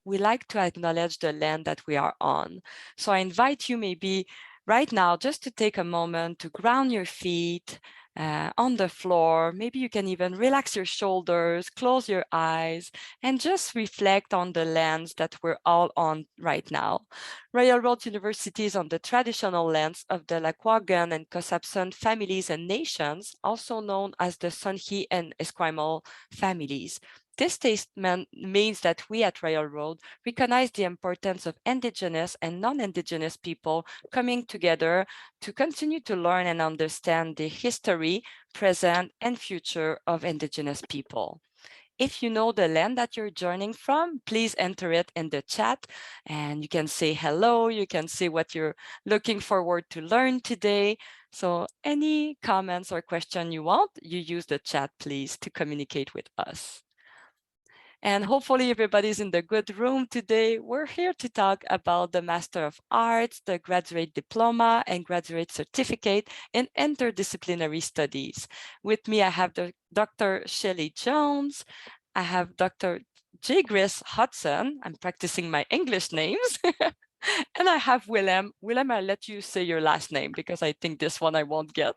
we like to acknowledge the land that we are on. So I invite you maybe right now just to take a moment to ground your feet on the floor. Maybe you can even relax your shoulders, close your eyes, and just reflect on the lands that we're all on right now. Royal Road University is on the traditional lands of the Lekwungen and Kosapsun families and nations, also known as the Sonhi and Esquimalt families. This statement means that we at Royal Road recognize the importance of Indigenous and non-Indigenous people coming together to continue to learn and understand the history, present, and future of Indigenous people. If you know the land that you're joining from, please enter it in the chat and you can say hello, you can say what you're looking forward to learn today. So any comments or question you want, you use the chat, please, to communicate with us. And hopefully everybody's in the good room today. We're here to talk about the Master of Arts, the Graduate Diploma, and Graduate Certificate in Interdisciplinary Studies. With me, I have Dr. Shelley Jones. I have Dr. Jaigris Hodson. I'm practicing my English names. And I have Willem. Willem, I'll let you say your last name because I think this one I won't get.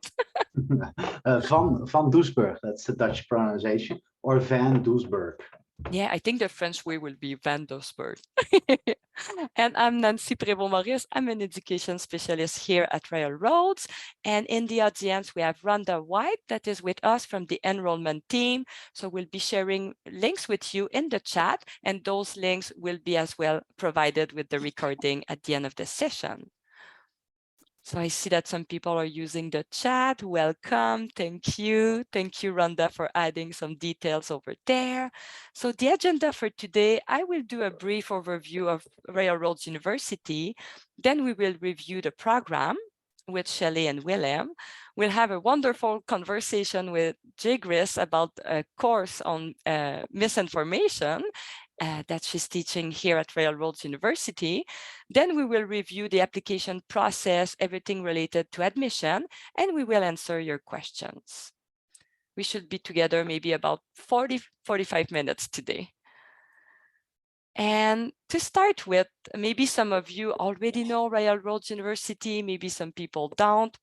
Van Doesburg, that's the Dutch pronunciation, or Van Doesburg. Yeah, I think the French way will be Van Doesburg. And I'm Nancy Prévost-Maurice. I'm an education specialist here at Royal Roads. And in the audience, we have Rhonda White that is with us from the enrollment team. So we'll be sharing links with you in the chat, and those links will be as well provided with the recording at the end of the session. So I see that some people are using the chat. Welcome. Thank you. Thank you, Rhonda, for adding some details over there. So the agenda for today, I will do a brief overview of Royal Roads University. Then we will review the program with Shelley and Willem. We'll have a wonderful conversation with Jaigris about a course on misinformation that she's teaching here at Royal Roads University. Then we will review the application process, everything related to admission, and we will answer your questions. We should be together maybe about 45 minutes today. And to start with, maybe some of you already know Royal Roads University, maybe some people don't.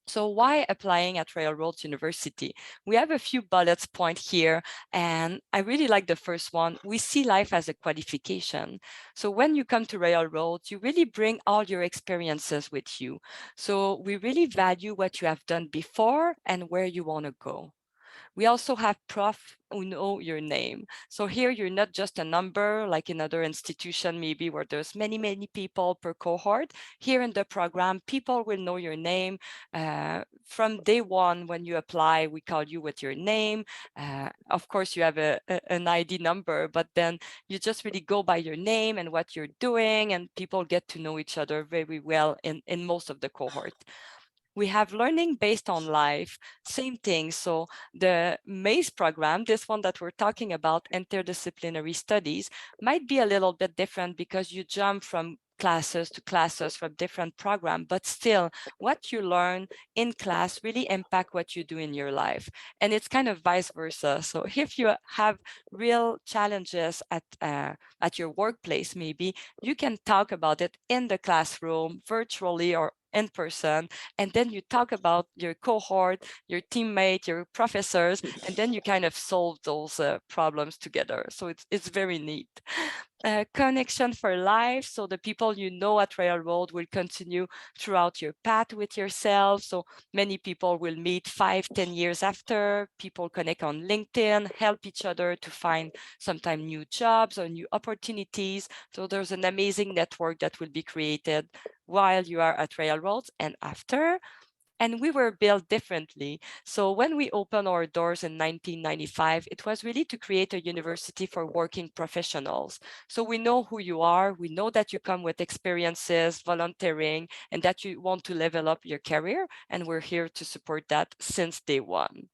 So why applying at Royal Roads University? We have a few bullets point here, and I really like the first one. We see life as a qualification. So when you come to Royal Roads, you really bring all your experiences with you. So we really value what you have done before and where you want to go. We also have prof who know your name. So here you're not just a number like in other institution, maybe where there's many, many people per cohort. Here in the program, people will know your name. From day one, when you apply, we call you with your name. Of course, you have an ID number, but then you just really go by your name and what you're doing, and people get to know each other very well in most of the cohort. We have learning based on life, same thing. So the MACE program, this one that we're talking about, Interdisciplinary Studies, might be a little bit different because you jump from classes to classes from different programs, but still what you learn in class really impact what you do in your life. And it's kind of vice versa. So if you have real challenges at your workplace, maybe you can talk about it in the classroom, virtually or in person, and then you talk about your cohort, your teammate, your professors, and then you kind of solve those problems together. So it's very neat. Connection for life. So the people you know at Royal Road will continue throughout your path with yourself. So many people will meet 5-10 years after. People connect on LinkedIn, help each other to find sometimes new jobs or new opportunities. So there's an amazing network that will be created while you are at Royal Roads and after. And we were built differently. So when we opened our doors in 1995, it was really to create a university for working professionals. So we know who you are, we know that you come with experiences, volunteering, and that you want to level up your career, and we're here to support that since day one.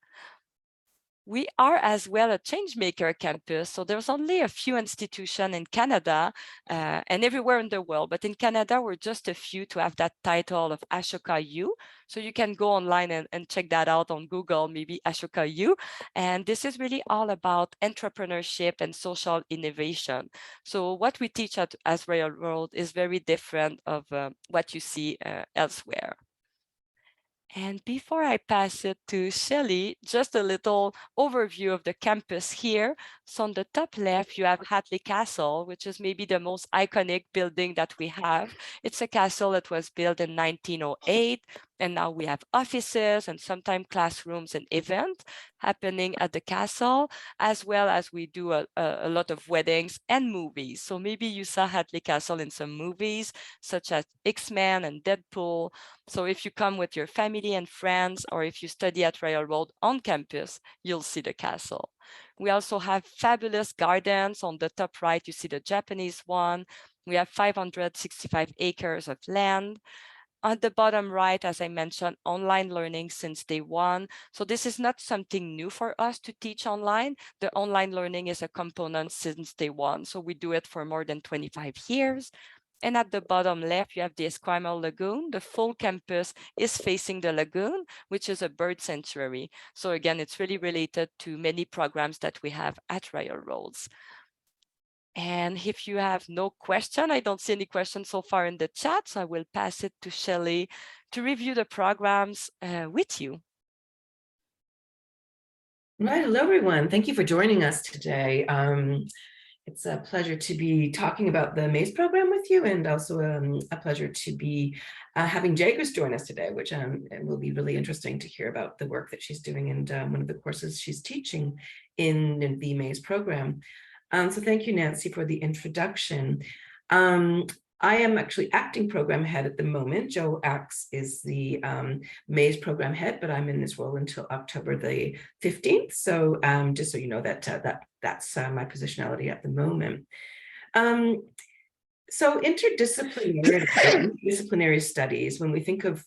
We are as well a changemaker campus. So there's only a few institutions in Canada and everywhere in the world. But in Canada, we're just a few to have that title of Ashoka U. So you can go online and check that out on Google, maybe Ashoka U. And this is really all about entrepreneurship and social innovation. So what we teach as Railroad is very different of what you see elsewhere. And before I pass it to Shelley, just a little overview of the campus here. So on the top left, you have Hatley Castle, which is maybe the most iconic building that we have. It's a castle that was built in 1908. And now we have offices and sometimes classrooms and events happening at the castle, as well as we do a lot of weddings and movies. So maybe you saw Hatley Castle in some movies, such as X-Men and Deadpool. So if you come with your family and friends, or if you study at Railroad on campus, you'll see the castle. We also have fabulous gardens. On the top right, you see the Japanese one. We have 565 acres of land. On the bottom right, as I mentioned, online learning since day one. So this is not something new for us to teach online. The online learning is a component since day one. So we do it for more than 25 years. And at the bottom left, you have the Esquimalt Lagoon. The full campus is facing the lagoon, which is a bird sanctuary. So again, it's really related to many programs that we have at Railroads. And if you have no question, I don't see any questions so far in the chat, so I will pass it to Shelley to review the programs with you. Right, hello everyone. Thank you for joining us today. It's a pleasure to be talking about the MAZE program with you, and also a pleasure to be having Jaigris join us today, which will be really interesting to hear about the work that she's doing and one of the courses she's teaching in the MAZE program. So thank you, Nancy, for the introduction. I am actually acting program head at the moment. Joe Axe is the MAZE program head, but I'm in this role until October the 15th. So just so you know that's my positionality at the moment. So interdisciplinary studies, when we think of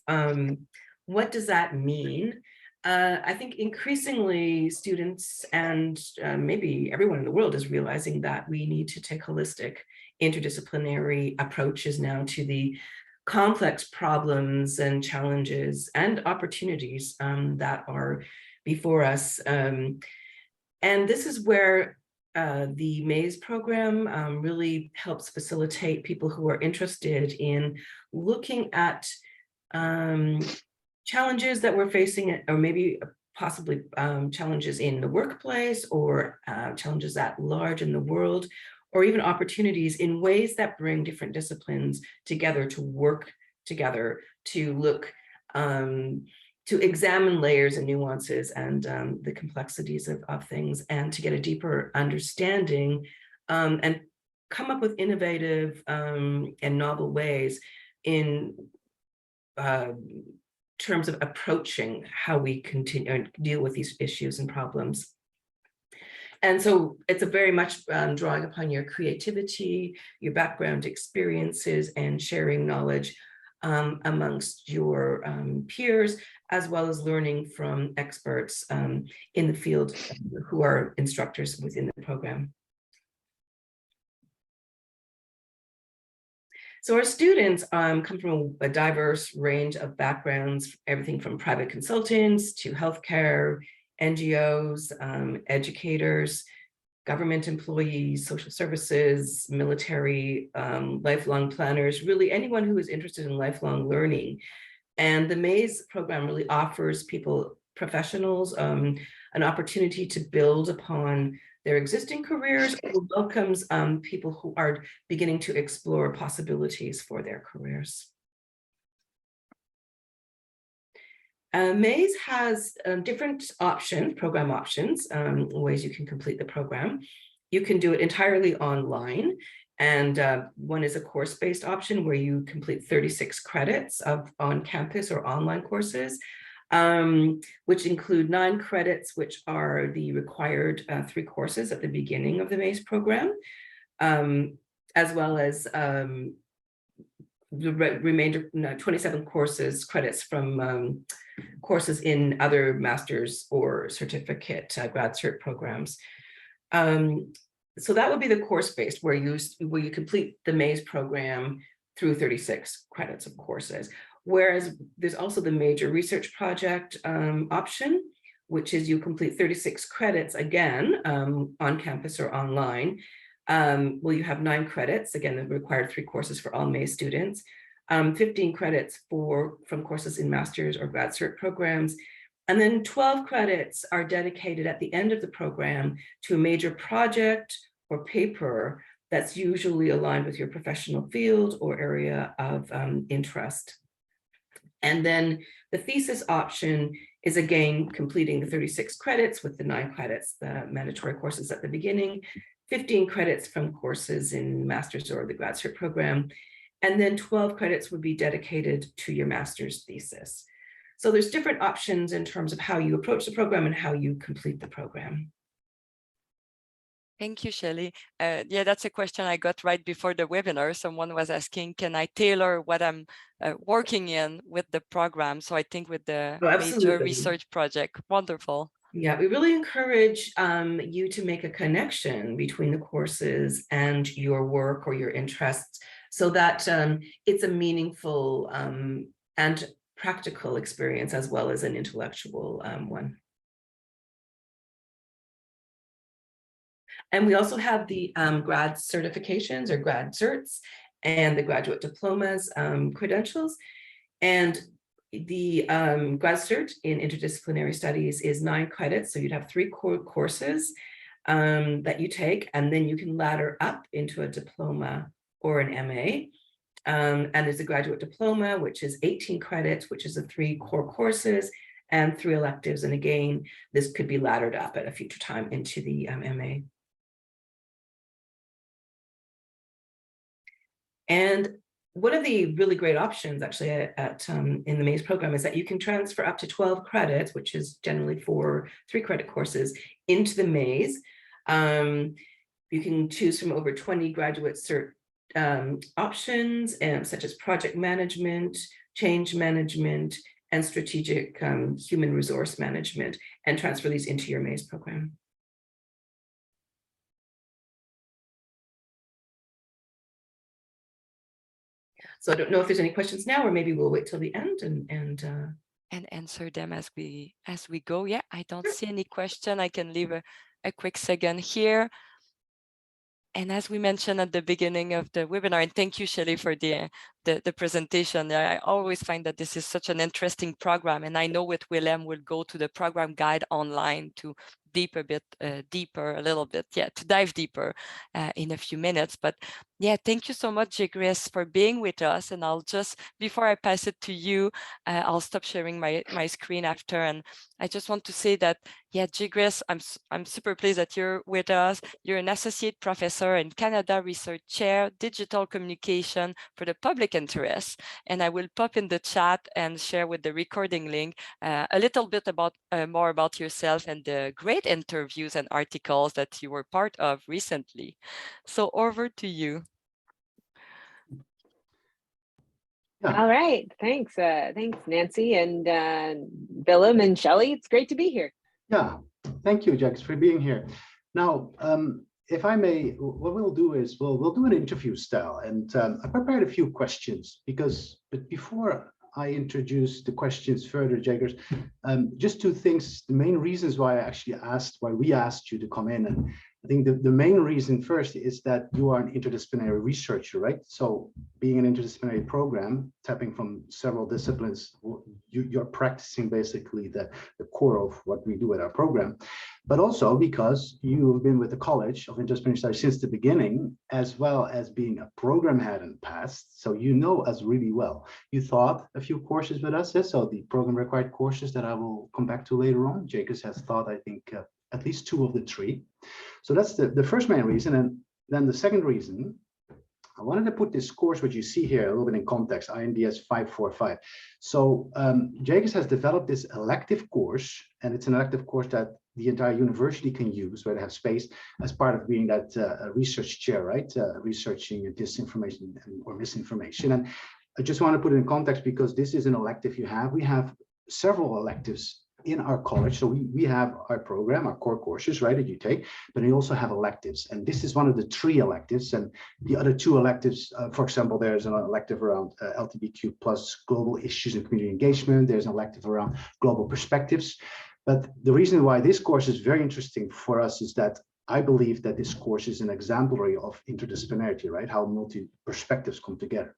what does that mean? I think increasingly students and maybe everyone in the world is realizing that we need to take holistic interdisciplinary approaches now to the complex problems and challenges and opportunities that are before us. And this is where the MAZE program really helps facilitate people who are interested in looking at challenges that we're facing, or maybe possibly challenges in the workplace, or challenges at large in the world, or even opportunities in ways that bring different disciplines together to work together, to look, to examine layers and nuances and the complexities of things, and to get a deeper understanding and come up with innovative and novel ways in terms of approaching how we continue and deal with these issues and problems. And so it's a very much drawing upon your creativity, your background experiences, and sharing knowledge amongst your peers, as well as learning from experts in the field who are instructors within the program. So our students come from a diverse range of backgrounds, everything from private consultants to healthcare, NGOs, educators, government employees, social services, military, lifelong planners, really anyone who is interested in lifelong learning. And the MAZE program really offers people, professionals, an opportunity to build upon their existing careers, or welcomes people who are beginning to explore possibilities for their careers. MAZE has different options, program options, ways you can complete the program. You can do it entirely online, and one is a course-based option where you complete 36 credits of on-campus or online courses, which include 9 credits, which are the required 3 courses at the beginning of the MAZE program, as well as the remainder, 27 courses, credits from courses in other master's or certificate grad cert programs. So that would be the course-based, where you complete the MAISE program through 36 credits of courses. Whereas there's also the major research project option, which is you complete 36 credits again on campus or online. Well, you have 9 credits, again, the required 3 courses for all MAISE students, 15 credits from courses in master's or grad cert programs, and then 12 credits are dedicated at the end of the program to a major project or paper that's usually aligned with your professional field or area of interest. And then the thesis option is again completing the 36 credits with the 9 credits, the mandatory courses at the beginning, 15 credits from courses in master's or the grad cert program, and then 12 credits would be dedicated to your master's thesis. So there's different options in terms of how you approach the program and how you complete the program. Thank you, Shelley. Yeah, that's a question I got right before the webinar. Someone was asking, can I tailor what I'm working in with the program? So I think with the major research project, wonderful. Yeah, we really encourage you to make a connection between the courses and your work or your interests, so that it's a meaningful and practical experience as well as an intellectual one. And we also have the grad certifications or grad certs and the graduate diplomas credentials. And the grad cert in interdisciplinary studies is 9 credits. So you'd have 3 core courses that you take, and then you can ladder up into a diploma or an MA. And there's a graduate diploma, which is 18 credits, which is the 3 core courses and 3 electives. And again, this could be laddered up at a future time into the MA. And one of the really great options actually in the MAISE program is that you can transfer up to 12 credits, which is generally for 3 credit courses, into the MAISE. You can choose from over 20 graduate cert options, such as project management, change management, and strategic human resource management, and transfer these into your MAISE program. So I don't know if there's any questions now, or maybe we'll wait till the end and answer them as we go. Yeah, I don't see any question. I can leave a quick second here. And as we mentioned at the beginning of the webinar, and thank you, Shelley, for the presentation. I always find that this is such an interesting program, and I know with Willem we'll go to the program guide online to to dive deeper in a few minutes. But yeah, thank you so much, Jaigris, for being with us. And I'll just, before I pass it to you, I'll stop sharing my screen after. And I just want to say that, yeah, Jaigris, I'm super pleased that you're with us. You're an associate professor in Canada Research Chair, Digital Communication for the Public Interest. And I will pop in the chat and share with the recording link a little bit about more about yourself and the great interviews and articles that you were part of recently. So over to you. Yeah. All right, thanks. Thanks, Nancy and Willem and Shelley. It's great to be here. Yeah, thank you, Jax, for being here. Now, if I may, what we'll do is we'll do an interview style, and I prepared a few questions but before I introduce the questions further, Jaigris, just 2 things. The main reasons why we asked you to come in, and I think the main reason first is that you are an interdisciplinary researcher, right? So being an interdisciplinary program, tapping from several disciplines, you're practicing basically the core of what we do at our program, but also because you've been with the College of Interdisciplinary Studies since the beginning, as well as being a program head in the past. So you know us really well. You taught a few courses with us, so the program required courses that I will come back to later on. Jaigris has taught, I think, at least 2 of the 3. So that's the first main reason. And then the second reason, I wanted to put this course, which you see here, a little bit in context, INDS 545. So Jaigris has developed this elective course, and it's an elective course that the entire university can use, where they have space, as part of being that research chair, right? Researching disinformation or misinformation. And I just want to put it in context because this is an elective you have. We have several electives in our college. So we have our program, our core courses, right, that you take, but we also have electives. And this is one of the 3 electives. And the other 2 electives, for example, there's an elective around LGBTQ plus global issues and community engagement. There's an elective around global perspectives. But the reason why this course is very interesting for us is that I believe that this course is an exemplary of interdisciplinarity, right? How multi-perspectives come together.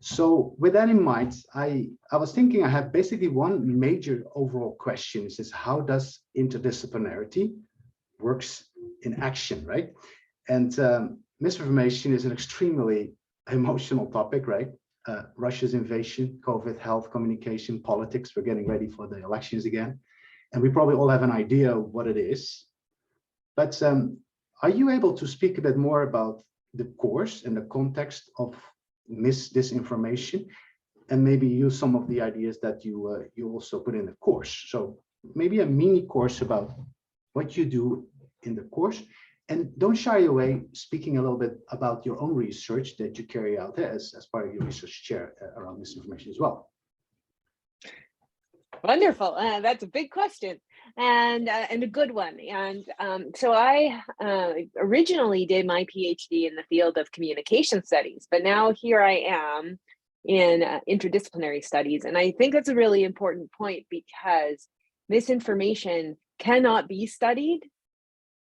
So with that in mind, I was thinking I have basically one major overall question. It says, how does interdisciplinarity works in action, right? And misinformation is an extremely emotional topic, right? Russia's invasion, COVID, health, communication, politics. We're getting ready for the elections again. And we probably all have an idea of what it is. But are you able to speak a bit more about the course and the context of disinformation, and maybe use some of the ideas that you also put in the course? So maybe a mini course about what you do in the course, and don't shy away speaking a little bit about your own research that you carry out as part of your research chair around misinformation as well. Wonderful. That's a big question and a good one. And so I originally did my PhD in the field of communication studies, but now here I am in interdisciplinary studies. And I think that's a really important point because misinformation cannot be studied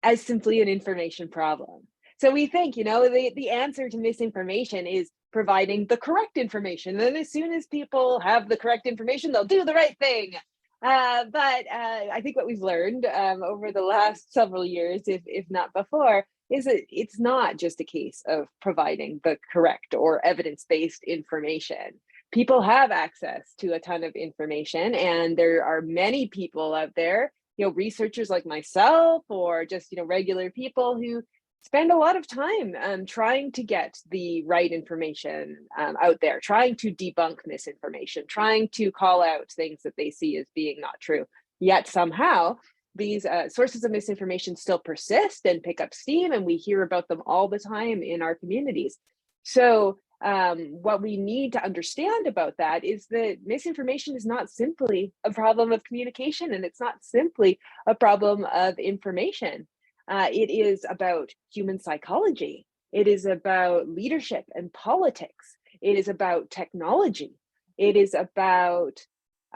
as simply an information problem. So we think, you know, the answer to misinformation is providing the correct information. And then as soon as people have the correct information, they'll do the right thing. But I think what we've learned over the last several years, if not before, is that it's not just a case of providing the correct or evidence-based information. People have access to a ton of information, and there are many people out there, you know, researchers like myself, or just, you know, regular people who spend a lot of time trying to get the right information out there, trying to debunk misinformation, trying to call out things that they see as being not true. Yet somehow these sources of misinformation still persist and pick up steam, and we hear about them all the time in our communities. So what we need to understand about that is that misinformation is not simply a problem of communication, and it's not simply a problem of information. It is about human psychology. It is about leadership and politics. It is about technology. It is about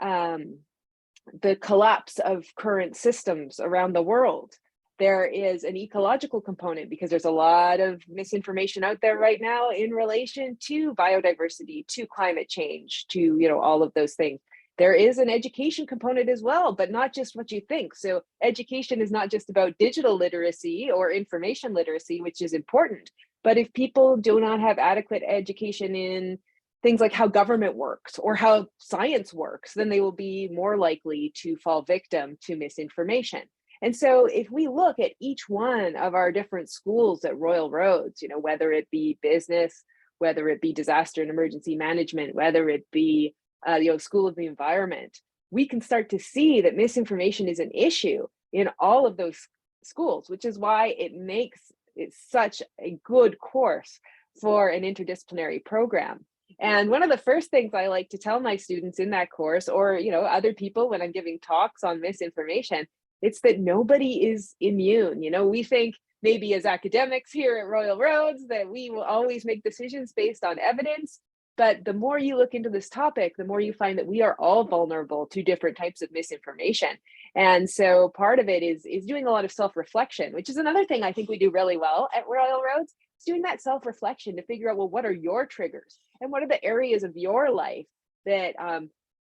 the collapse of current systems around the world. There is an ecological component because there's a lot of misinformation out there right now in relation to biodiversity, to climate change, to, you know, all of those things. There is an education component as well, but not just what you think. So education is not just about digital literacy or information literacy, which is important. But if people do not have adequate education in things like how government works or how science works, then they will be more likely to fall victim to misinformation. And so if we look at each one of our different schools at Royal Roads, you know, whether it be business, whether it be disaster and emergency management, whether it be you know, School of the Environment, we can start to see that misinformation is an issue in all of those schools, which is why it makes it such a good course for an interdisciplinary program. And one of the first things I like to tell my students in that course, or, you know, other people when I'm giving talks on misinformation, it's that nobody is immune. You know, we think maybe as academics here at Royal Roads that we will always make decisions based on evidence. But the more you look into this topic, the more you find that we are all vulnerable to different types of misinformation. And so part of it is doing a lot of self-reflection, which is another thing I think we do really well at Royal Roads. It's doing that self-reflection to figure out, well, what are your triggers? And what are the areas of your life that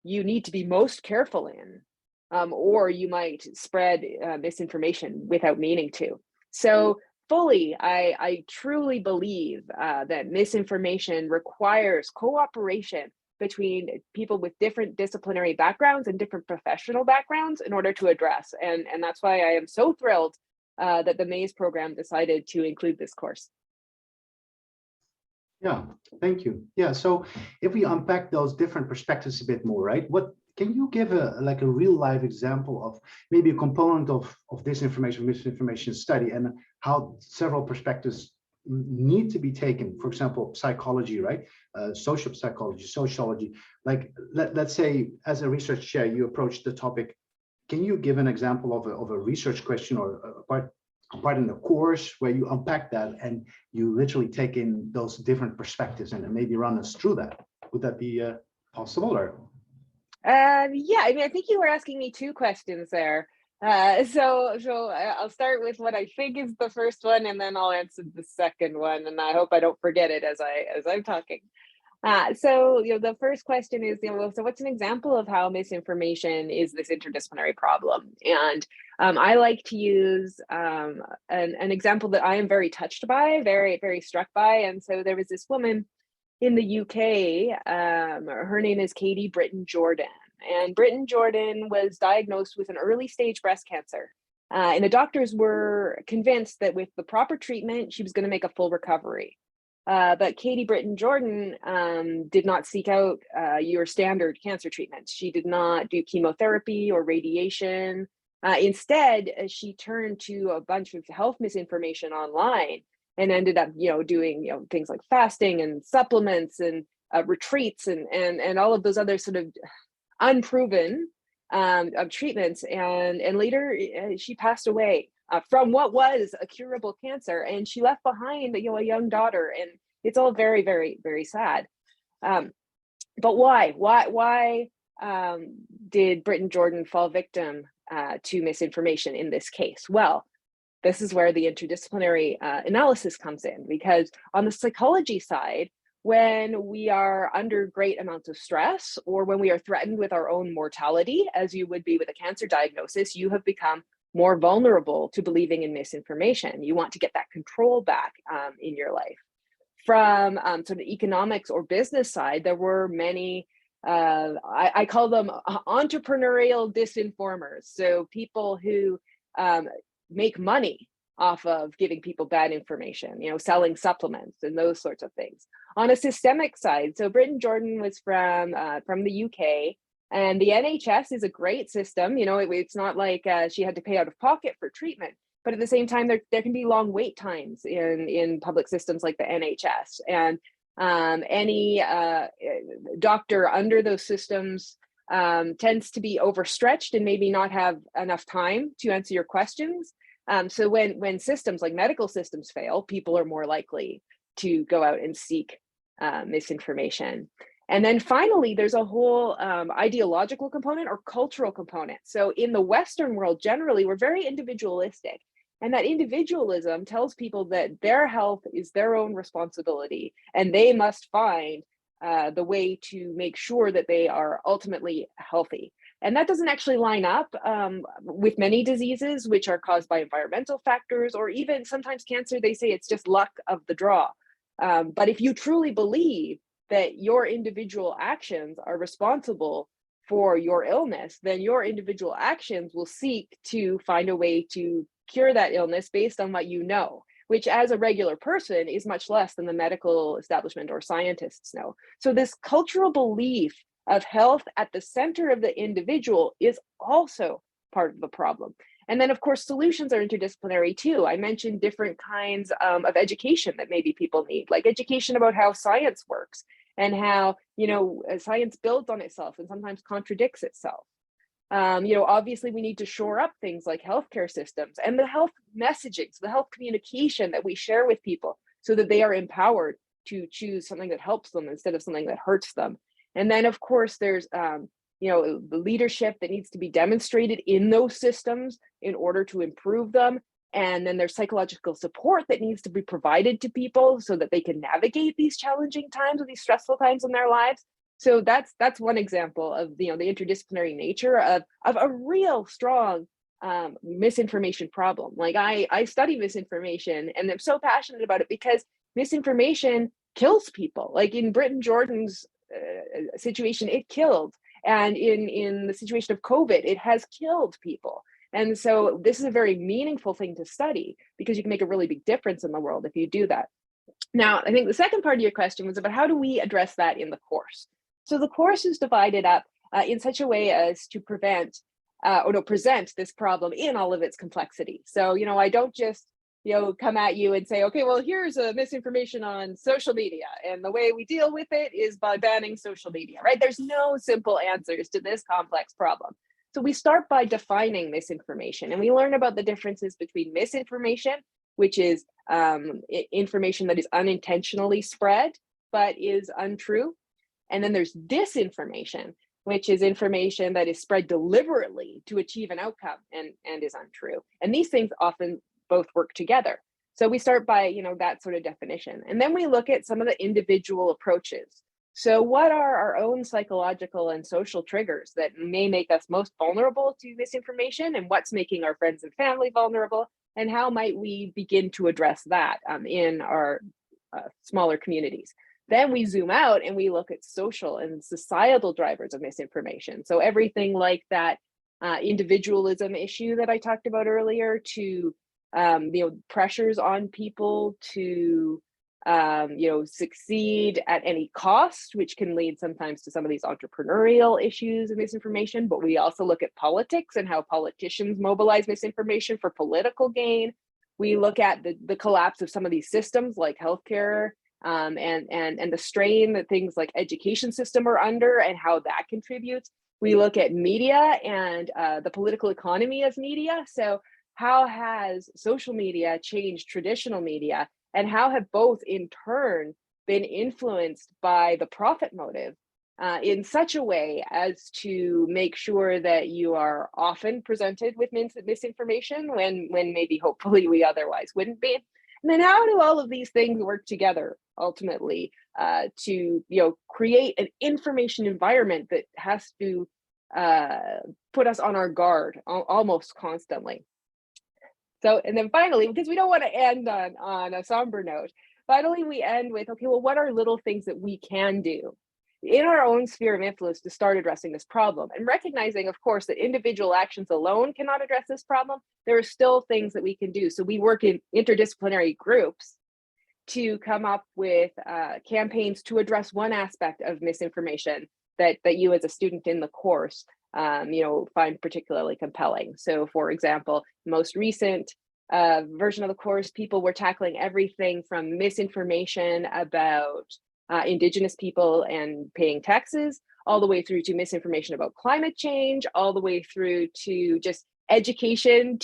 you need to be most careful in? Or you might spread misinformation without meaning to. So fully, I truly believe that misinformation requires cooperation between people with different disciplinary backgrounds and different professional backgrounds in order to address. And that's why I am so thrilled that the MAISE program decided to include this course. Yeah, thank you. Yeah, so if we unpack those different perspectives a bit more, right? What can you give a real life example of maybe a component of disinformation, misinformation study, and how several perspectives need to be taken, for example, psychology, right? Social psychology, sociology. Like, let's say, as a research chair, you approach the topic. Can you give an example of a research question or a part in the course where you unpack that and you literally take in those different perspectives and maybe run us through that? Would that be possible? Or yeah, I mean, I think you were asking me two questions there. So I'll start with what I think is the first one, and then I'll answer the second one, and I hope I don't forget it as I'm talking. So the first question is, so what's an example of how misinformation is this interdisciplinary problem? And I like to use an example that I am very touched by, very, very struck by. And so there was this woman in the UK, her name is Katie Britton Jordan. And Britton Jordan was diagnosed with an early stage breast cancer. And the doctors were convinced that with the proper treatment, she was going to make a full recovery. But Katie Britton Jordan did not seek out your standard cancer treatments. She did not do chemotherapy or radiation. Instead, she turned to a bunch of health misinformation online and ended up, doing things like fasting and supplements and retreats and all of those other sort of unproven treatments. And later she passed away from what was a curable cancer, and she left behind a young daughter, and it's all very, very, very sad. But why did Britton Jordan fall victim to misinformation in this case? Well, this is where the interdisciplinary analysis comes in, because on the psychology side, when we are under great amounts of stress, or when we are threatened with our own mortality, as you would be with a cancer diagnosis, you have become more vulnerable to believing in misinformation. You want to get that control back in your life. From sort of economics or business side, there were many, I call them entrepreneurial disinformers. So people who make money off of giving people bad information, selling supplements and those sorts of things. On a systemic side, so Britton Jordan was from the UK, and the NHS is a great system. It's not like she had to pay out of pocket for treatment, but at the same time, there can be long wait times in public systems like the NHS, and any doctor under those systems tends to be overstretched and maybe not have enough time to answer your questions. So when systems like medical systems fail, people are more likely to go out and seek misinformation. And then finally, there's a whole ideological component or cultural component. So in the Western world, generally, we're very individualistic. And that individualism tells people that their health is their own responsibility, and they must find the way to make sure that they are ultimately healthy. And that doesn't actually line up with many diseases, which are caused by environmental factors, or even sometimes cancer, they say it's just luck of the draw. But if you truly believe that your individual actions are responsible for your illness, then your individual actions will seek to find a way to cure that illness based on what you know, which as a regular person is much less than the medical establishment or scientists know. So this cultural belief of health at the center of the individual is also part of the problem. And then, of course, solutions are interdisciplinary too. I mentioned different kinds of education that maybe people need, like education about how science works and how, science builds on itself and sometimes contradicts itself. Obviously we need to shore up things like healthcare systems and the health messaging, so the health communication that we share with people so that they are empowered to choose something that helps them instead of something that hurts them. And then, of course, there's, the leadership that needs to be demonstrated in those systems in order to improve them. And then there's psychological support that needs to be provided to people so that they can navigate these challenging times or these stressful times in their lives. So that's one example of the interdisciplinary nature of a real strong misinformation problem. Like I study misinformation, and I'm so passionate about it because misinformation kills people. Like in Britton Jordan's situation, it killed, and in the situation of COVID, it has killed people. And so this is a very meaningful thing to study because you can make a really big difference in the world if you do that. Now, I think the second part of your question was about how do we address that in the course? So the course is divided up in such a way as to present this problem in all of its complexity. So, I don't just, come at you and say, okay, well, here's a misinformation on social media, and the way we deal with it is by banning social media, right? There's no simple answers to this complex problem. So we start by defining misinformation, and we learn about the differences between misinformation, which is information that is unintentionally spread but is untrue. And then there's disinformation, which is information that is spread deliberately to achieve an outcome and is untrue. And these things often both work together. So we start by, that sort of definition. And then we look at some of the individual approaches. So what are our own psychological and social triggers that may make us most vulnerable to misinformation, and what's making our friends and family vulnerable? And how might we begin to address that in our smaller communities? Then we zoom out and we look at social and societal drivers of misinformation. So everything like that individualism issue that I talked about earlier, to pressures on people to succeed at any cost, which can lead sometimes to some of these entrepreneurial issues of misinformation. But we also look at politics and how politicians mobilize misinformation for political gain. We look at the collapse of some of these systems like healthcare, and the strain that things like education system are under and how that contributes. We look at media and the political economy of media. So how has social media changed traditional media, and how have both in turn been influenced by the profit motive in such a way as to make sure that you are often presented with misinformation when maybe hopefully we otherwise wouldn't be? And then how do all of these things work together ultimately to create an information environment that has to put us on our guard almost constantly? So, and then finally, because we don't want to end on a somber note, finally we end with, okay, well, what are little things that we can do in our own sphere of influence to start addressing this problem? And recognizing, of course, that individual actions alone cannot address this problem, there are still things that we can do. So we work in interdisciplinary groups to come up with campaigns to address one aspect of misinformation that you as a student in the course find particularly compelling. So for example, most recent version of the course, people were tackling everything from misinformation about Indigenous people and paying taxes, all the way through to misinformation about climate change, all the way through to just education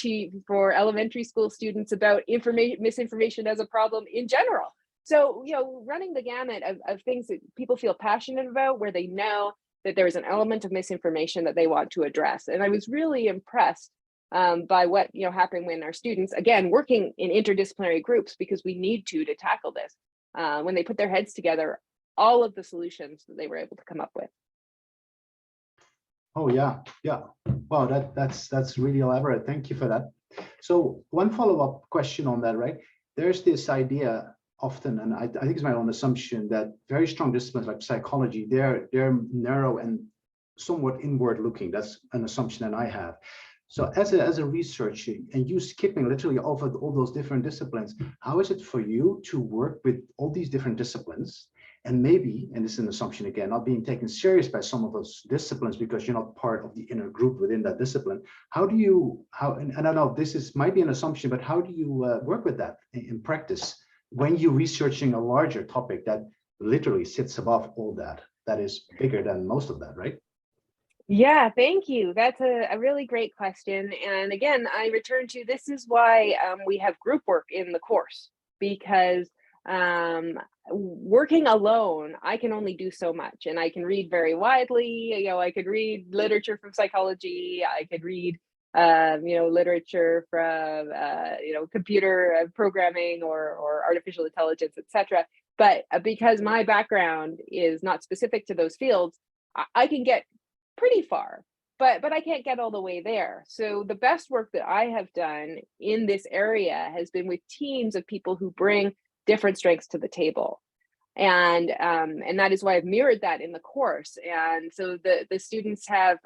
for elementary school students about misinformation as a problem in general. So, running the gamut of things that people feel passionate about, where they know that there is an element of misinformation that they want to address. And I was really impressed by what happened when our students, again, working in interdisciplinary groups, because we need to tackle this, when they put their heads together, all of the solutions that they were able to come up with. Oh yeah. Wow, that's really elaborate. Thank you for that. So one follow-up question on that, right? There's this idea often, and I think it's my own assumption, that very strong disciplines like psychology, they're narrow and somewhat inward looking. That's an assumption that I have. So as a researcher, and you skipping literally over all those different disciplines, how is it for you to work with all these different disciplines, and maybe, and this is an assumption again, not being taken serious by some of those disciplines because you're not part of the inner group within that discipline? And I don't know, might be an assumption, but how do you work with that in practice when you're researching a larger topic that literally sits above all that is bigger than most of that, right? Yeah, thank you. That's a really great question. And again, I return to, this is why we have group work in the course, because working alone, I can only do so much, and I can read very widely. I could read literature from psychology. I could read literature from computer programming or artificial intelligence, etc. But because my background is not specific to those fields, I can get pretty far, but I can't get all the way there. So the best work that I have done in this area has been with teams of people who bring different strengths to the table. And that is why I've mirrored that in the course. And so the students have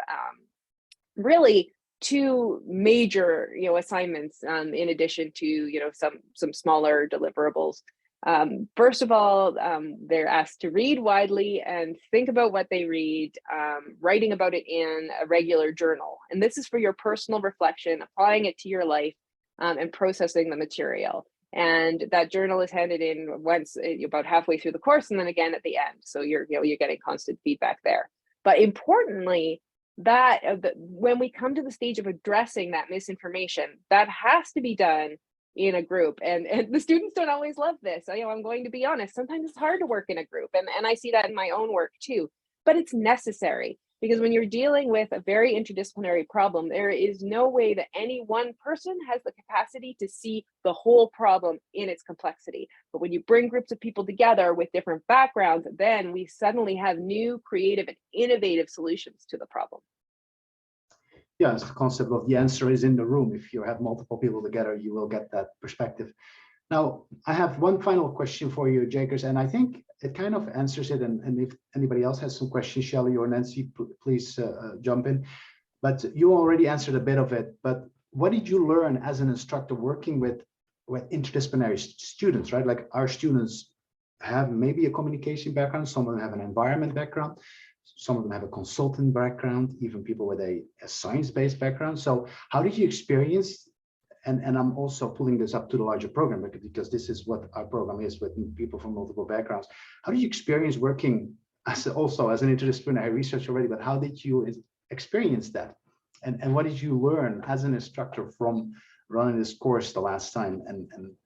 really two major assignments in addition to some smaller deliverables. First of all, they're asked to read widely and think about what they read, writing about it in a regular journal. And this is for your personal reflection, applying it to your life, and processing the material. And that journal is handed in once about halfway through the course, and then again at the end. So you're getting constant feedback there. But importantly, that when we come to the stage of addressing that misinformation, that has to be done in a group. And the students don't always love this. I'm going to be honest, sometimes it's hard to work in a group. And I see that in my own work too, but it's necessary, because when you're dealing with a very interdisciplinary problem, there is no way that any one person has the capacity to see the whole problem in its complexity. But when you bring groups of people together with different backgrounds, then we suddenly have new, creative, and innovative solutions to the problem. Yeah, it's the concept of the answer is in the room. If you have multiple people together, you will get that perspective. Now, I have one final question for you, Jaigris, and I think it kind of answers it. And if anybody else has some questions, Shelley or Nancy, please jump in. But you already answered a bit of it. But what did you learn as an instructor working with interdisciplinary students, right? Like our students have maybe a communication background, some of them have an environment background, some of them have a consultant background, even people with a science-based background. So how did you experience, and I'm also pulling this up to the larger program because this is what our program is with people from multiple backgrounds. How did you experience working also as an interdisciplinary researcher already, but how did you experience that? And what did you learn as an instructor from running this course the last time? And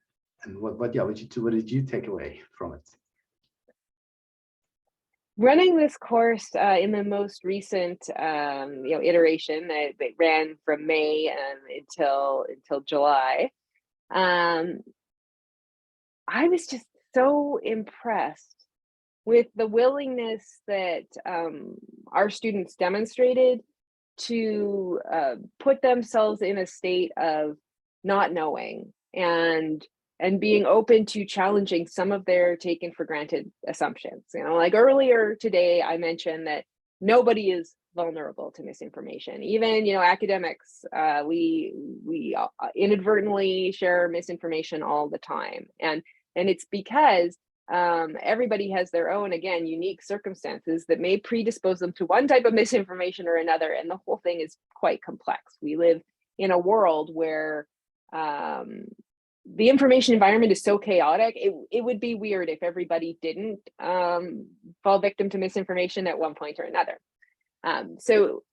what did you take away from it? Running this course in the most recent iteration that ran from May until July, I was just so impressed with the willingness that our students demonstrated to put themselves in a state of not knowing and being open to challenging some of their taken for granted assumptions. Like earlier today, I mentioned that nobody is vulnerable to misinformation. Even, academics, we inadvertently share misinformation all the time. And it's because everybody has their own, again, unique circumstances that may predispose them to one type of misinformation or another. And the whole thing is quite complex. We live in a world where the information environment is so chaotic. It would be weird if everybody didn't fall victim to misinformation at one point or another. So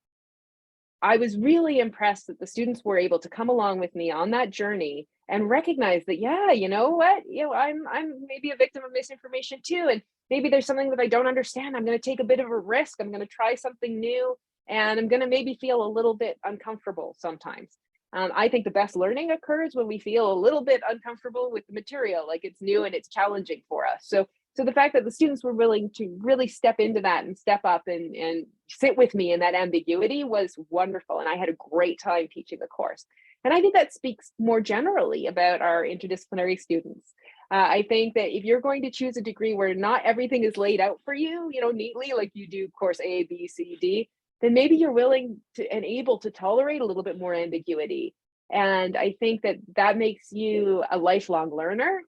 I was really impressed that the students were able to come along with me on that journey and recognize that, yeah, you know what, I'm maybe a victim of misinformation too, and maybe there's something that I don't understand. I'm going to take a bit of a risk. I'm going to try something new, and I'm going to maybe feel a little bit uncomfortable sometimes. I think the best learning occurs when we feel a little bit uncomfortable with the material, like it's new and it's challenging for us. So the fact that the students were willing to really step into that and step up and sit with me in that ambiguity was wonderful. And I had a great time teaching the course. And I think that speaks more generally about our interdisciplinary students. I think that if you're going to choose a degree where not everything is laid out for you, neatly, like you do course A, B, C, D, then maybe you're willing to and able to tolerate a little bit more ambiguity. And I think that makes you a lifelong learner.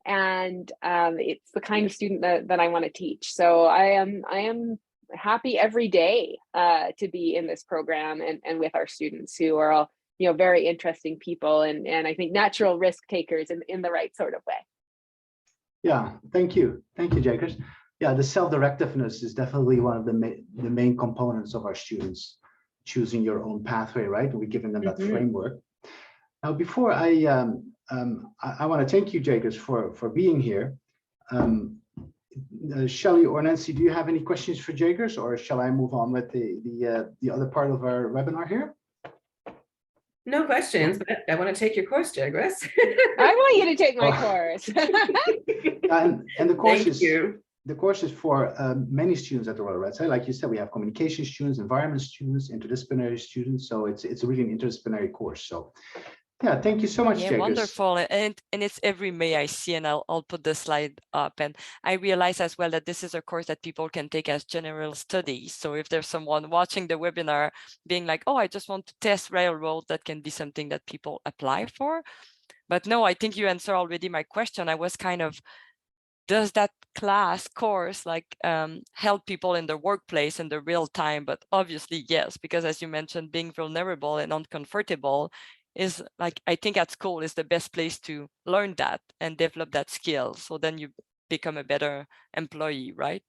And it's the kind of student that I want to teach. So I am happy every day to be in this program and with our students who are all, very interesting people and I think natural risk takers in the right sort of way. Yeah, thank you. Thank you, Jaigris. Yeah, the self-directiveness is definitely one of the main components of our students choosing your own pathway, right? We're giving them that framework. Now, before I want to thank you, Jaigris, for being here. Shelley or Nancy, do you have any questions for Jaigris, or shall I move on with the other part of our webinar here? No questions, but I want to take your course, Jaigris. I want you to take my course. and the course Thank you. The course is for many students at the Royal Red. So like you said, we have communication students, environment students, interdisciplinary students. So it's really an interdisciplinary course. So yeah, thank you so much, Yeah, Jaigris. wonderful. And it's every May I see, and I'll put the slide up. And I realize as well that this is a course that people can take as general studies. So if there's someone watching the webinar being like, oh, I just want to test railroad, that can be something that people apply for. But no, I think you answered already my question. I was kind of, does that course help people in the workplace in the real time? But obviously, yes, because as you mentioned, being vulnerable and uncomfortable is like, I think at school is the best place to learn that and develop that skill. So then you become a better employee, right?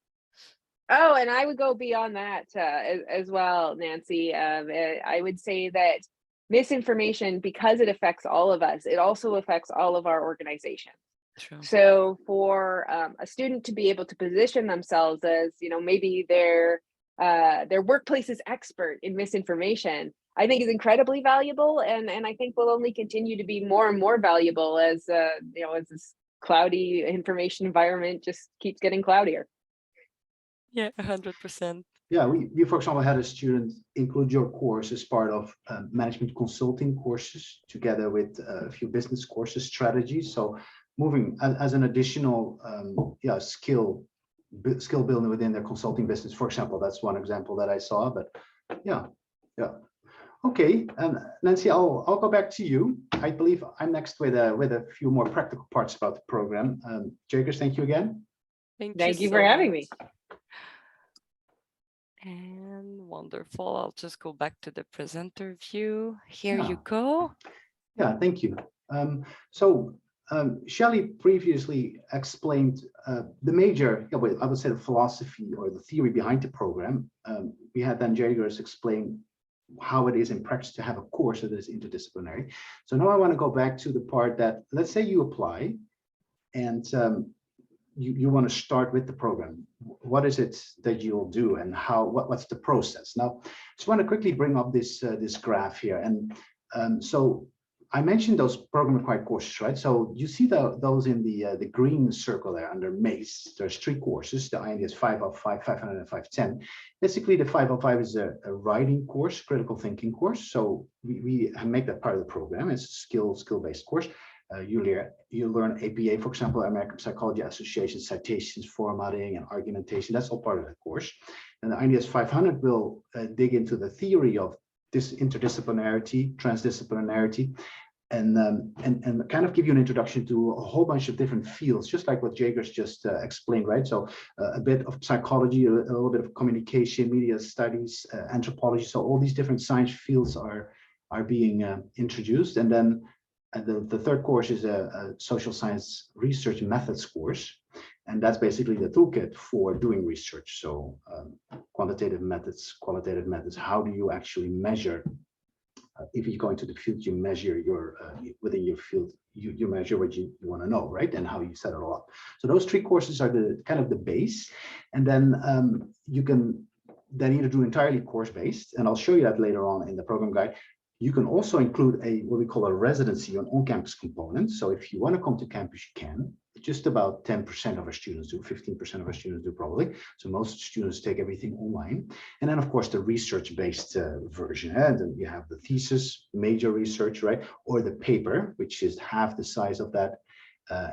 Oh, and I would go beyond that as well, Nancy. I would say that misinformation, because it affects all of us, it also affects all of our organizations. True. So for a student to be able to position themselves as, maybe their workplace's expert in misinformation, I think is incredibly valuable, and I think will only continue to be more and more valuable as as this cloudy information environment just keeps getting cloudier. Yeah, 100%. Yeah, we for example had a student include your course as part of management consulting courses together with a few business courses strategies. So moving as an additional skill building within their consulting business, for example. That's one example that I saw. But yeah. Okay, Nancy, I'll go back to you. I believe I'm next with a few more practical parts about the program. Jaigris, thank you again. Thank you so for having much. me. And wonderful. I'll just go back to the presenter view. Here Yeah. you go. Yeah, thank you. Shelley previously explained the major, I would say, the philosophy or the theory behind the program. We had then Jaigris explain how it is in practice to have a course that is interdisciplinary. So now I want to go back to the part that, let's say you apply and you want to start with the program. What is it that you'll do, and what's the process? Now, just want to quickly bring up this graph here. And so I mentioned those program required courses, right? So you see those in the green circle there under MACE. There's 3 courses, the INDS 505, 500, and 510. Basically, the 505 is a writing course, critical thinking course. So we make that part of the program. It's a skill-based course. You learn APA, for example, American Psychology Association, citations, formatting, and argumentation. That's all part of the course. And the INDS 500 will dig into the theory of this interdisciplinarity, transdisciplinarity, and kind of give you an introduction to a whole bunch of different fields, just like what Jaigris just explained, right? So a bit of psychology, a little bit of communication, media studies, anthropology. So all these different science fields are being introduced. And then the third course is a social science research methods course. And that's basically the toolkit for doing research. So quantitative methods, qualitative methods. How do you actually measure? If you go into the field, you measure your within your field, you measure what you want to know, right? And how you set it all up. So those 3 courses are the kind of the base, and then you can then either do entirely course based, and I'll show you that later on in the program guide. You can also include what we call a residency, an on-campus component. So if you want to come to campus, you can. Just about 10% of our students do, 15% of our students do probably. So most students take everything online. And then of course the research-based version. And then you have the thesis, major research, right? Or the paper, which is half the size of that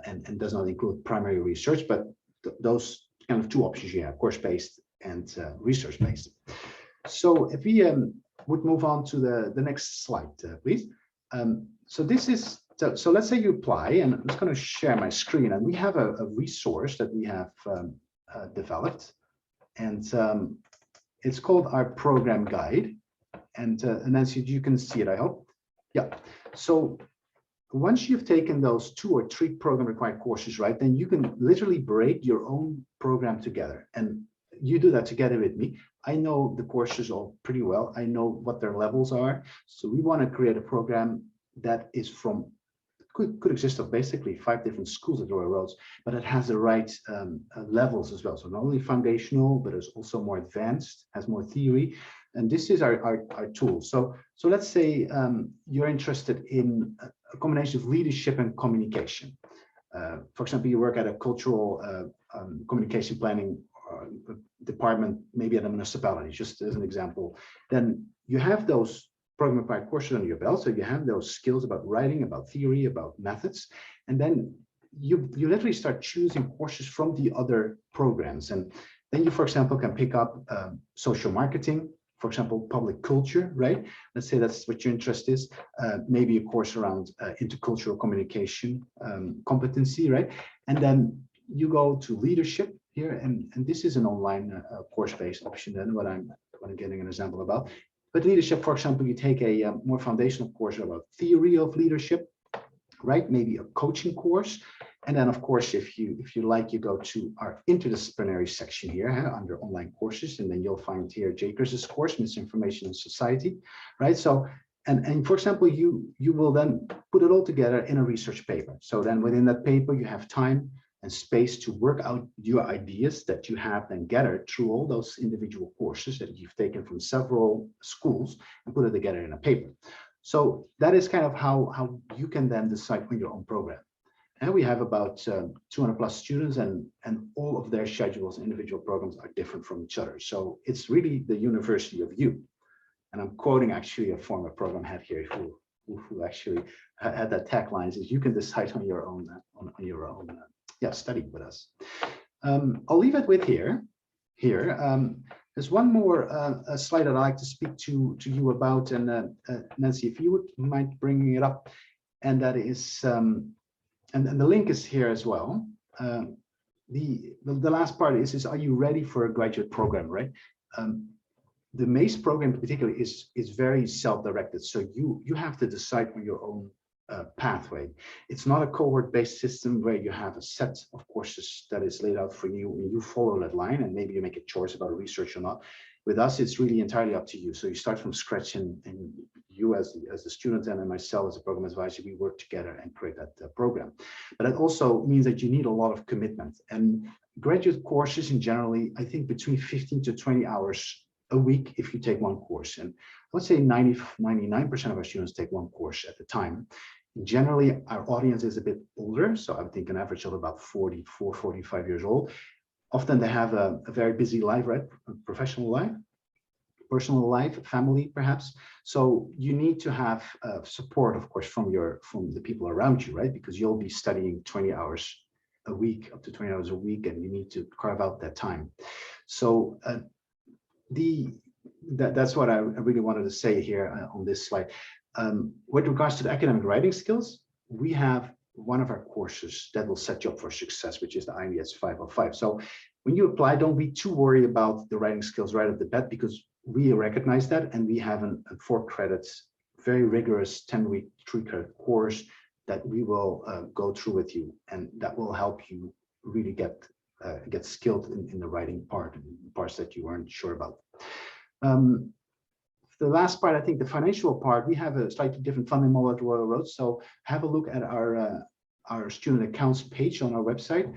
and does not include primary research, but those kind of 2 options you have, course-based and research-based. So if we would move on to the next slide, please. So this is, so let's say you apply, and I'm just going to share my screen, and we have a resource that we have developed, and it's called our program guide. And Nancy, you can see it, I hope. Yeah. So once you've taken those 2 or 3 program required courses, right, then you can literally break your own program together, and you do that together with me. I know the courses all pretty well. I know what their levels are. So we want to create a program that is could exist of basically 5 different schools at Royal Roads, but it has the right levels as well. So not only foundational, but it's also more advanced, has more theory. And this is our tool. So let's say you're interested in a combination of leadership and communication. For example, you work at a cultural communication planning department, maybe at a municipality, just as an example. Then you have those program required courses under your belt. So you have those skills about writing, about theory, about methods. And then you literally start choosing courses from the other programs. And then you, for example, can pick up social marketing, for example, public culture, right? Let's say that's what your interest is. Maybe a course around intercultural communication competency, right? And then you go to leadership here, and this is an online course-based option. Then what I'm getting an example about. But leadership, for example, you take a more foundational course about theory of leadership, right? Maybe a coaching course. And then, of course, if you like, you go to our interdisciplinary section here under online courses, and then you'll find here Jaigris's course, Misinformation in Society, right? So, and for example, you will then put it all together in a research paper. So then within that paper, you have time and space to work out your ideas that you have then gathered through all those individual courses that you've taken from several schools and put it together in a paper. So that is kind of how you can then decide on your own program. And we have about 200 plus students, and all of their schedules, individual programs are different from each other. So it's really the university of you. And I'm quoting actually a former program head here who actually had that tagline, is you can decide on your own study with us. I'll leave it with here. There's one more slide that I'd like to speak to you about, and Nancy, if you would mind bringing it up, and that is, and the link is here as well. The last part is are you ready for a graduate program, right? The MACE program in particular is very self-directed, so you have to decide on your own pathway. It's not a cohort-based system where you have a set of courses that is laid out for you and you follow that line, and maybe you make a choice about research or not. With us, it's really entirely up to you. So you start from scratch, and you as the student and myself as a program advisor, we work together and create that program. But it also means that you need a lot of commitment. And graduate courses in generally, I think between 15 to 20 hours a week if you take one course. And let's say 99% of our students take one course at a time. Generally, our audience is a bit older, so I think an average of about 44, 45 years old. Often they have a very busy life, right? Professional life, personal life, family, perhaps. So you need to have support, of course, from the people around you, right? Because you'll be studying 20 hours a week, up to 20 hours a week, and you need to carve out that time. So that's what I really wanted to say here on this slide. With regards to the academic writing skills, we have one of our courses that will set you up for success, which is the INDS 505. So when you apply, don't be too worried about the writing skills right off the bat, because we recognize that, and we have a 4 credits, very rigorous 10-week 3-credit course that we will go through with you, and that will help you really get skilled in the writing part, parts that you weren't sure about. The last part, I think the financial part, we have a slightly different funding model at Royal Road. So have a look at our student accounts page on our website.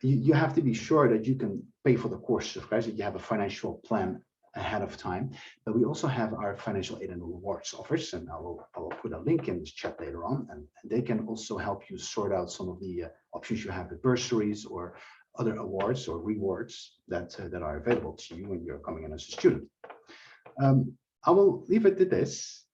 You have to be sure that you can pay for the courses, right? So you have a financial plan ahead of time. But we also have our financial aid and rewards offers, and I will put a link in this chat later on, and they can also help you sort out some of the options you have with bursaries or other awards or rewards that are available to you when you're coming in as a student. I will leave it to this.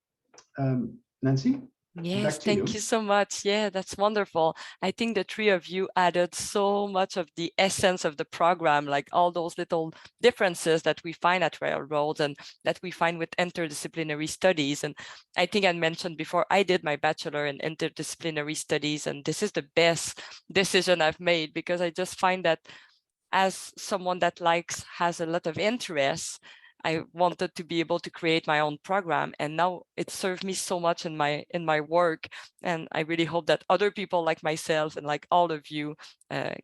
Nancy? Yes, thank you so much. Yeah, that's wonderful. I think the 3 of you added so much of the essence of the program, like all those little differences that we find at Railroads and that we find with interdisciplinary studies. And I think I mentioned before, I did my bachelor in interdisciplinary studies, and this is the best decision I've made, because I just find that as someone that has a lot of interest, I wanted to be able to create my own program, and now it served me so much in my work. And I really hope that other people like myself and like all of you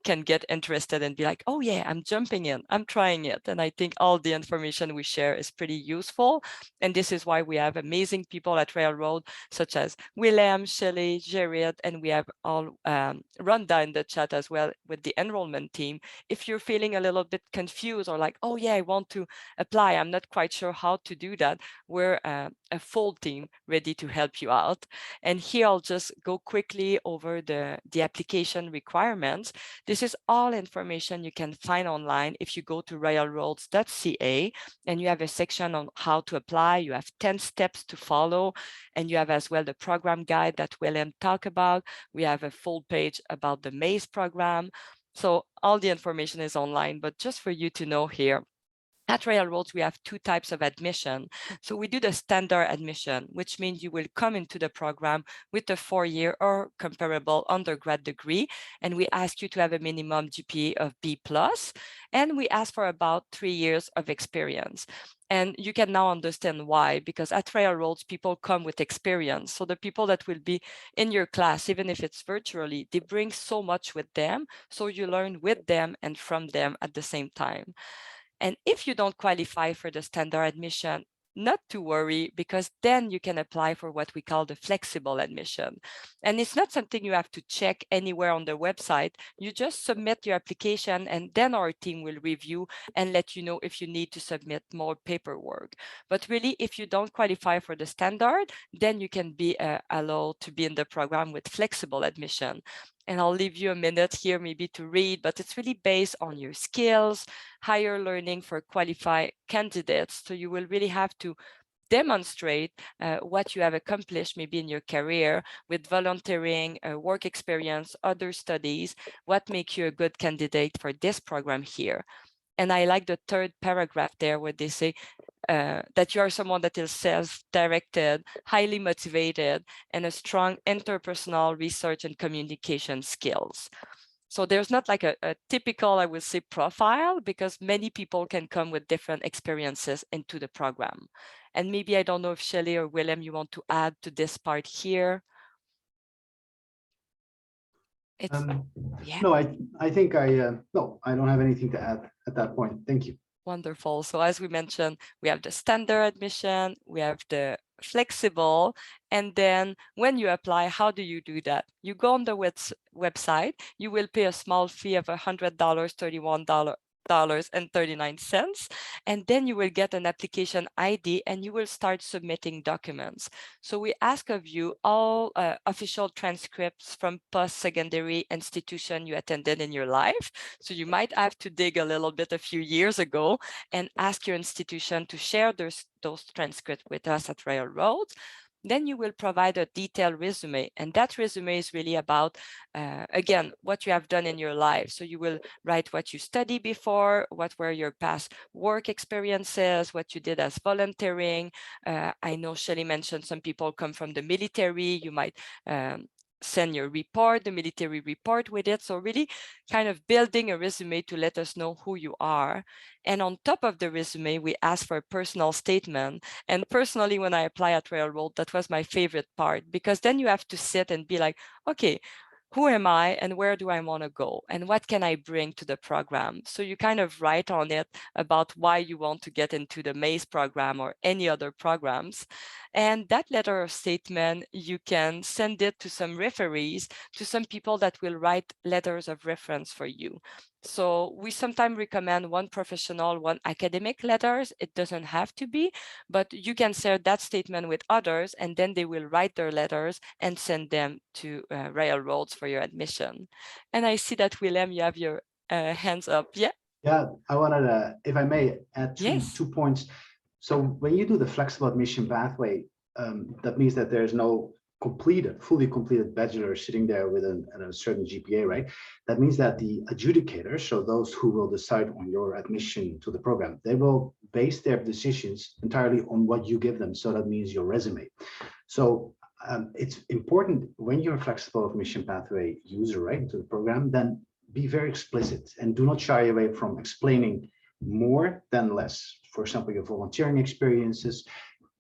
can get interested and be like, oh yeah, I'm jumping in, I'm trying it. And I think all the information we share is pretty useful. And this is why we have amazing people at Railroad, such as Willem, Shelley, Jared, and we have all Rhonda in the chat as well with the enrollment team. If you're feeling a little bit confused or like, oh yeah, I want to apply, I'm not quite sure how to do that, we're a full team ready to help you out. And here I'll just go quickly over the application requirements. This is all information you can find online if you go to railroads.ca, and you have a section on how to apply. You have 10 steps to follow, and you have as well the program guide that Willem talked about. We have a full page about the MACE program. So all the information is online, but just for you to know here, At Railroads, we have two types of admission. So we do the standard admission, which means you will come into the program with a 4-year or comparable undergrad degree, and we ask you to have a minimum GPA of B+, and we ask for about 3 years of experience. And you can now understand why, because at Railroads, people come with experience. So the people that will be in your class, even if it's virtually, they bring so much with them. So you learn with them and from them at the same time. And if you don't qualify for the standard admission, not to worry, because then you can apply for what we call the flexible admission. And it's not something you have to check anywhere on the website. You just submit your application, and then our team will review and let you know if you need to submit more paperwork. But really, if you don't qualify for the standard, then you can be allowed to be in the program with flexible admission. And I'll leave you a minute here maybe to read, but it's really based on your skills, higher learning for qualified candidates. So you will really have to demonstrate what you have accomplished maybe in your career with volunteering, work experience, other studies, what makes you a good candidate for this program here. And I like the third paragraph there where they say that you are someone that is self-directed, highly motivated, and a strong interpersonal research and communication skills. So there's not like a typical, I would say, profile, because many people can come with different experiences into the program. And maybe, I don't know if Shelley or Willem, you want to add to this part here. Yeah. No, I think no, I don't have anything to add at that point. Thank you. Wonderful. So as we mentioned, we have the standard admission, we have the flexible, and then when you apply, how do you do that? You go on the website, you will pay a small fee of $100, $31.39, and then you will get an application ID and you will start submitting documents. So we ask of you all official transcripts from post-secondary institution you attended in your life. So you might have to dig a little bit a few years ago and ask your institution to share those transcripts with us at Railroads. Then you will provide a detailed resume, and that resume is really about, again, what you have done in your life. So you will write what you studied before, what were your past work experiences, what you did as volunteering. I know Shelley mentioned some people come from the military. You might send your report, the military report with it. So really kind of building a resume to let us know who you are. And on top of the resume, we ask for a personal statement. And personally, when I apply at Railroad, that was my favorite part, because then you have to sit and be like, okay, who am I and where do I want to go? And what can I bring to the program? So you kind of write on it about why you want to get into the MACE program or any other programs. And that letter of statement, you can send it to some referees, to some people that will write letters of reference for you. So we sometimes recommend one professional, one academic letters. It doesn't have to be, but you can share that statement with others, and then they will write their letters and send them to Railroads for your admission. And I see that, Willem, you have your hands up. Yeah. Yeah, I wanted to, if I may, add two points. So when you do the flexible admission pathway, that means that there's no fully completed bachelor sitting there with a certain GPA, right? That means that the adjudicators, so those who will decide on your admission to the program, they will base their decisions entirely on what you give them. So that means your resume. So it's important when you're a flexible admission pathway user, right, to the program, then be very explicit and do not shy away from explaining more than less. For example, your volunteering experiences,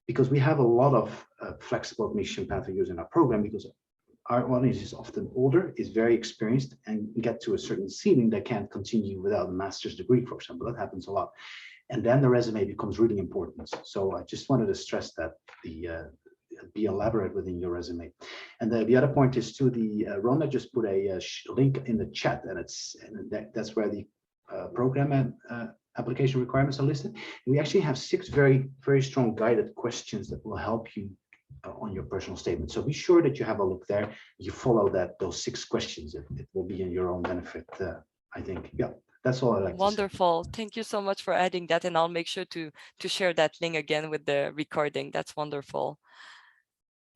because we have a lot of flexible admission pathway users in our program, because our audience is often older, is very experienced, and get to a certain ceiling they can't continue without a master's degree, for example. That happens a lot. And then the resume becomes really important. So I just wanted to stress that be elaborate within your resume. And the other point is to the Rhonda just put a link in the chat, and that's where the program and application requirements are listed. We actually have 6 very, very strong guided questions that will help you on your personal statement. So be sure that you have a look there. You follow those 6 questions. It will be in your own benefit, I think. Yeah, that's all I like. Wonderful. Thank you so much for adding that, and I'll make sure to share that link again with the recording. That's wonderful.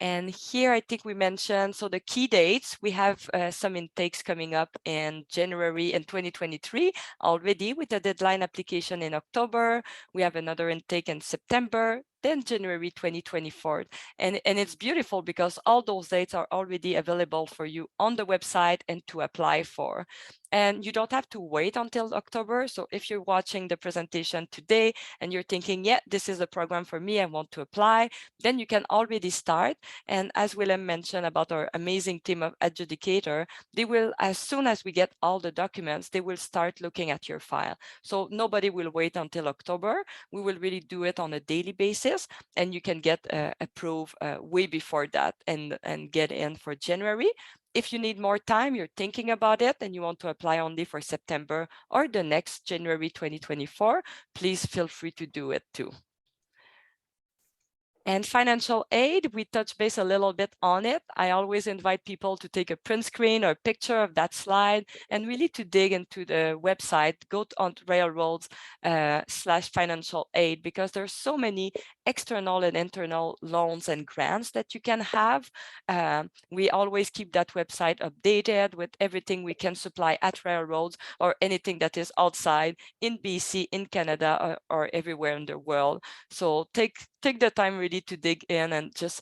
And here, I think we mentioned, so the key dates, we have some intakes coming up in January in 2023 already with a deadline application in October. We have another intake in September, then January 2024. And it's beautiful because all those dates are already available for you on the website and to apply for. And you don't have to wait until October. So if you're watching the presentation today and you're thinking, yeah, this is a program for me, I want to apply, then you can already start. And as Willem mentioned about our amazing team of adjudicator, they will, as soon as we get all the documents, they will start looking at your file. So nobody will wait until October. We will really do it on a daily basis, and you can get approved way before that and get in for January. If you need more time, you're thinking about it, and you want to apply only for September or the next January 2024, please feel free to do it too. And financial aid, we touch base a little bit on it. I always invite people to take a print screen or a picture of that slide and really to dig into the website, go on Railroads /financial aid, because there's so many external and internal loans and grants that you can have. We always keep that website updated with everything we can supply at Railroads or anything that is outside in BC, in Canada, or everywhere in the world. So take the time really to dig in and just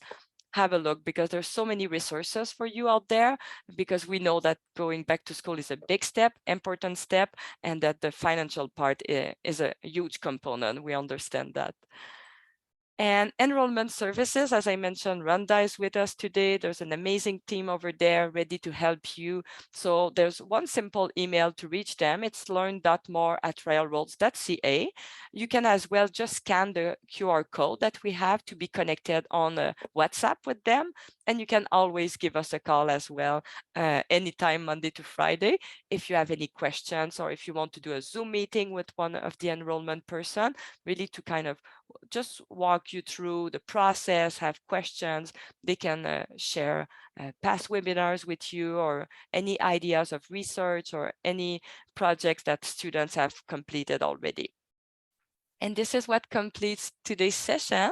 have a look, because there's so many resources for you out there, because we know that going back to school is a big step, important step, and that the financial part is a huge component. We understand that. And enrollment services, as I mentioned, Rhonda is with us today. There's an amazing team over there ready to help you. So there's one simple email to reach them. It's learn.more@railroads.ca. You can as well just scan the QR code that we have to be connected on WhatsApp with them. And you can always give us a call as well, anytime, Monday to Friday, if you have any questions, or if you want to do a Zoom meeting with one of the enrollment person, really to kind of just walk you through the process, have questions. They can share past webinars with you, or any ideas of research, or any projects that students have completed already. And this is what completes today's session.